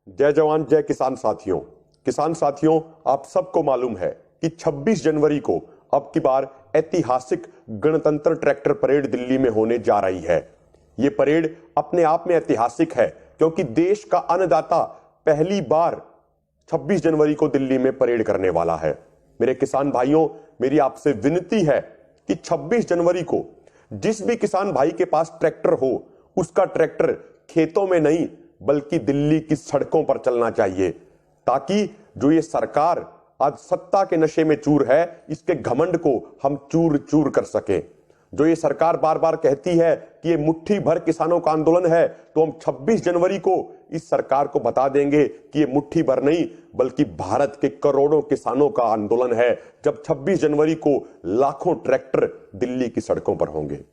जय जवान जय किसान साथियों, आप सबको मालूम है कि 26 जनवरी को अब की बार ऐतिहासिक गणतंत्र ट्रैक्टर परेड दिल्ली में होने जा रही है। यह परेड अपने आप में ऐतिहासिक है क्योंकि देश का अन्नदाता पहली बार 26 जनवरी को दिल्ली में परेड करने वाला है। मेरे किसान भाइयों, मेरी आपसे विनती है कि 26 जनवरी को जिस भी किसान भाई के पास ट्रैक्टर हो, उसका ट्रैक्टर खेतों में नहीं बल्कि दिल्ली की सड़कों पर चलना चाहिए, ताकि जो ये सरकार आज सत्ता के नशे में चूर है, इसके घमंड को हम चूर चूर कर सके। जो ये सरकार बार बार कहती है कि ये मुट्ठी भर किसानों का आंदोलन है, तो हम 26 जनवरी को इस सरकार को बता देंगे कि ये मुट्ठी भर नहीं बल्कि भारत के करोड़ों किसानों का आंदोलन है, जब 26 जनवरी को लाखों ट्रैक्टर दिल्ली की सड़कों पर होंगे।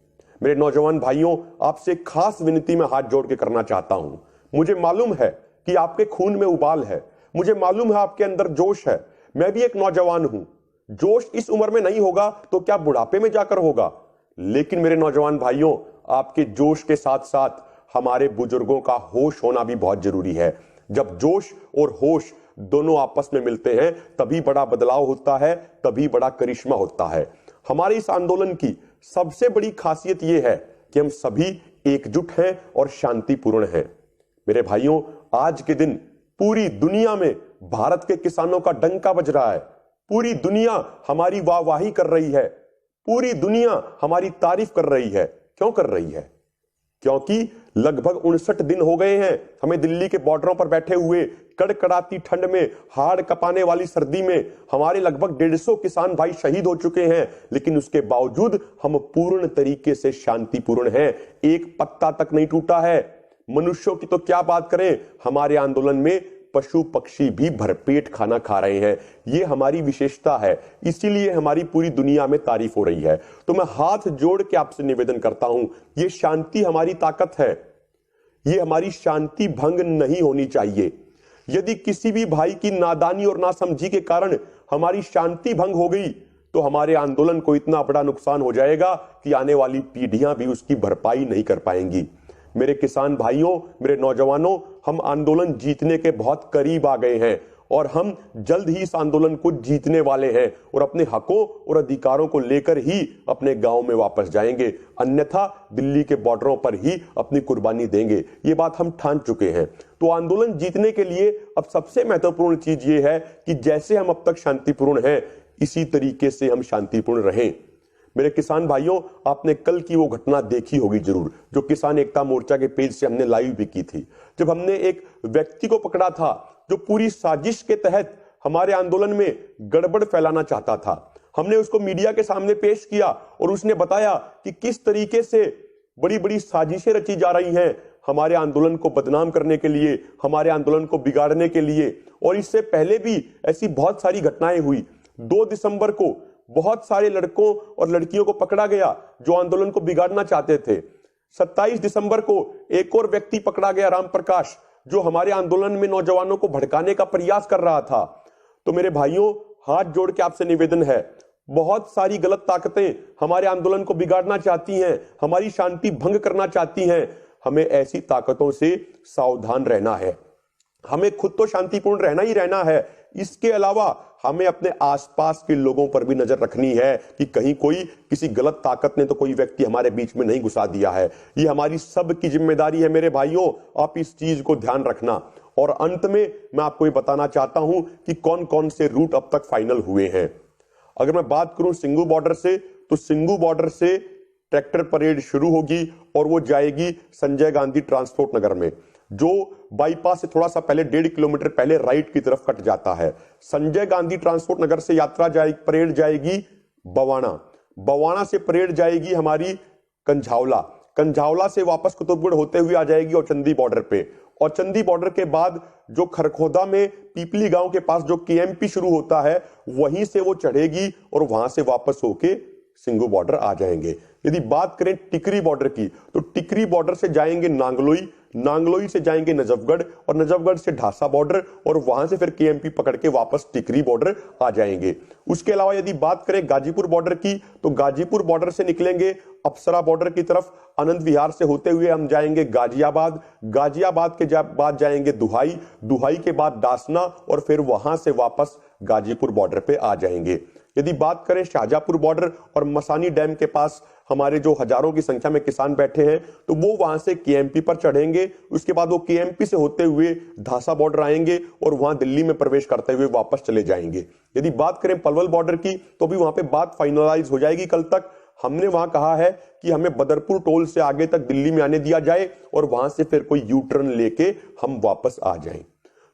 मेरे नौजवान भाइयों, आपसे खास विनती में हाथ जोड़ के करना चाहता हूं। मुझे मालूम है कि आपके खून में उबाल है, मुझे मालूम है आपके अंदर जोश है। मैं भी एक नौजवान हूं। जोश इस उम्र में नहीं होगा तो क्या बुढ़ापे में जाकर होगा। लेकिन मेरे नौजवान भाइयों, आपके जोश के साथ साथ हमारे बुजुर्गों का होश होना भी बहुत जरूरी है। जब जोश और होश दोनों आपस में मिलते हैं, तभी बड़ा बदलाव होता है, तभी बड़ा करिश्मा होता है। हमारे इस आंदोलन की सबसे बड़ी खासियत यह है कि हम सभी एकजुट हैं और शांतिपूर्ण हैं। मेरे भाइयों, आज के दिन पूरी दुनिया में भारत के किसानों का डंका बज रहा है। पूरी दुनिया हमारी वाहवाही कर रही है, पूरी दुनिया हमारी तारीफ कर रही है। क्यों कर रही है? क्योंकि लगभग 59 दिन हो गए हैं हमें दिल्ली के बॉर्डरों पर बैठे हुए। कड़कड़ाती ठंड में, हाड़ कपाने वाली सर्दी में हमारे लगभग 150 किसान भाई शहीद हो चुके हैं, लेकिन उसके बावजूद हम पूर्ण तरीके से शांतिपूर्ण हैं। एक पत्ता तक नहीं टूटा है। मनुष्यों की तो क्या बात करें, हमारे आंदोलन में पशु पक्षी भी भरपेट खाना खा रहे हैं। यह हमारी विशेषता है, इसीलिए हमारी पूरी दुनिया में तारीफ हो रही है। तो मैं हाथ जोड़ के आपसे निवेदन करता हूं, यह शांति हमारी ताकत है, यह हमारी शांति भंग नहीं होनी चाहिए। यदि किसी भी भाई की नादानी और नासमझी के कारण हमारी शांति भंग हो गई, तो हमारे आंदोलन को इतना बड़ा नुकसान हो जाएगा कि आने वाली पीढ़ियां भी उसकी भरपाई नहीं कर पाएंगी। मेरे किसान भाइयों, मेरे नौजवानों, हम आंदोलन जीतने के बहुत करीब आ गए हैं और हम जल्द ही इस आंदोलन को जीतने वाले हैं और अपने हकों और अधिकारों को लेकर ही अपने गांव में वापस जाएंगे, अन्यथा दिल्ली के बॉर्डरों पर ही अपनी कुर्बानी देंगे। ये बात हम ठान चुके हैं। तो आंदोलन जीतने के लिए अब सबसे महत्वपूर्ण चीज ये है कि जैसे हम अब तक शांतिपूर्ण हैं, इसी तरीके से हम शांतिपूर्ण रहें। मेरे किसान भाइयों, आपने कल की वो घटना देखी होगी जरूर, जो किसान एकता मोर्चा के पेज से हमने लाइव भी की थी, जब हमने एक व्यक्ति को पकड़ा था जो पूरी साजिश के तहत हमारे आंदोलन में गड़बड़ फैलाना चाहता था। हमने उसको मीडिया के सामने पेश किया और उसने बताया कि किस तरीके से बड़ी बड़ी साजिशें रची जा रही हैं हमारे आंदोलन को बदनाम करने के लिए, हमारे आंदोलन को बिगाड़ने के लिए। और इससे पहले भी ऐसी बहुत सारी घटनाएं हुई। 2 दिसंबर को बहुत सारे लड़कों और लड़कियों को पकड़ा गया जो आंदोलन को बिगाड़ना चाहते थे। 27 दिसंबर को एक और व्यक्ति पकड़ा गया, राम प्रकाश, जो हमारे आंदोलन में नौजवानों को भड़काने का प्रयास कर रहा था। तो मेरे भाइयों, हाथ जोड़ के आपसे निवेदन है, बहुत सारी गलत ताकतें हमारे आंदोलन को बिगाड़ना चाहती हैं, हमारी शांति भंग करना चाहती हैं। हमें ऐसी ताकतों से सावधान रहना है। हमें खुद तो शांतिपूर्ण रहना ही रहना है, इसके अलावा हमें अपने आसपास के लोगों पर भी नजर रखनी है कि कहीं कोई किसी गलत ताकत ने तो कोई व्यक्ति हमारे बीच में नहीं घुसा दिया है। ये हमारी सब की जिम्मेदारी है। मेरे भाइयों, आप इस चीज को ध्यान रखना। और अंत में मैं आपको ये बताना चाहता हूं कि कौन कौन से रूट अब तक फाइनल हुए हैं। अगर मैं बात करूं सिंगू बॉर्डर से, तो सिंगू बॉर्डर से ट्रैक्टर परेड शुरू होगी और वो जाएगी संजय गांधी ट्रांसपोर्ट नगर में, जो बाईपास से थोड़ा सा पहले 1.5 किलोमीटर पहले राइट की तरफ कट जाता है। संजय गांधी ट्रांसपोर्ट नगर से परेड जाएगी बवाना, बवाना से परेड जाएगी हमारी कंझावला, कंझावला से वापस कुतुबगढ़ होते हुए आ जाएगी औचंदी बॉर्डर पे। औचंदी बॉर्डर के बाद जो खरखोदा में पीपली गांव के पास जो केएमपी शुरू होता है, वहीं से वो चढ़ेगी और वहां से वापस होके सिंगू बॉर्डर आ जाएंगे। यदि बात करें टिकरी बॉर्डर की, तो टिकरी बॉर्डर से जाएंगे नांगलोई, नांगलोई से जाएंगे नजफगढ़ और नजफगढ़ से ढासा बॉर्डर और वहां से फिर केएमपी पकड़ के वापस टिकरी बॉर्डर आ जाएंगे। उसके अलावा यदि बात करें गाजीपुर बॉर्डर की, तो गाजीपुर बॉर्डर से निकलेंगे अप्सरा बॉर्डर की तरफ, आनंद विहार से होते हुए हम जाएंगे गाजियाबाद, गाजियाबाद के बाद जाएंगे दुहाई, दुहाई के बाद दासना और फिर वहां से वापस गाजीपुर बॉर्डर पे आ जाएंगे। यदि बात करें शाहजहांपुर बॉर्डर और मसानी डैम के पास हमारे जो हजारों की संख्या में किसान बैठे हैं, तो वो वहां से केएमपी पर चढ़ेंगे। उसके बाद वो केएमपी से होते हुए धासा बॉर्डर आएंगे और वहां दिल्ली में प्रवेश करते हुए वापस चले जाएंगे। यदि बात करें पलवल बॉर्डर की, तो भी वहां पे बात फाइनलाइज हो जाएगी कल तक। हमने वहां कहा है कि हमें बदरपुर टोल से आगे तक दिल्ली में आने दिया जाए और वहां से फिर कोई यू टर्न लेके हम वापस आ जाएं।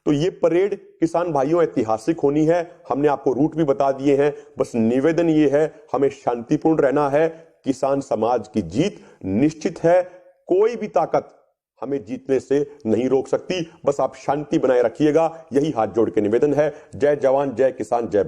तो ये परेड किसान भाइयों ऐतिहासिक होनी है। हमने आपको रूट भी बता दिए हैं। बस निवेदन ये है, हमें शांतिपूर्ण रहना है। किसान समाज की जीत निश्चित है। कोई भी ताकत हमें जीतने से नहीं रोक सकती। बस आप शांति बनाए रखिएगा, यही हाथ जोड़ के निवेदन है। जय जवान, जय किसान, जय।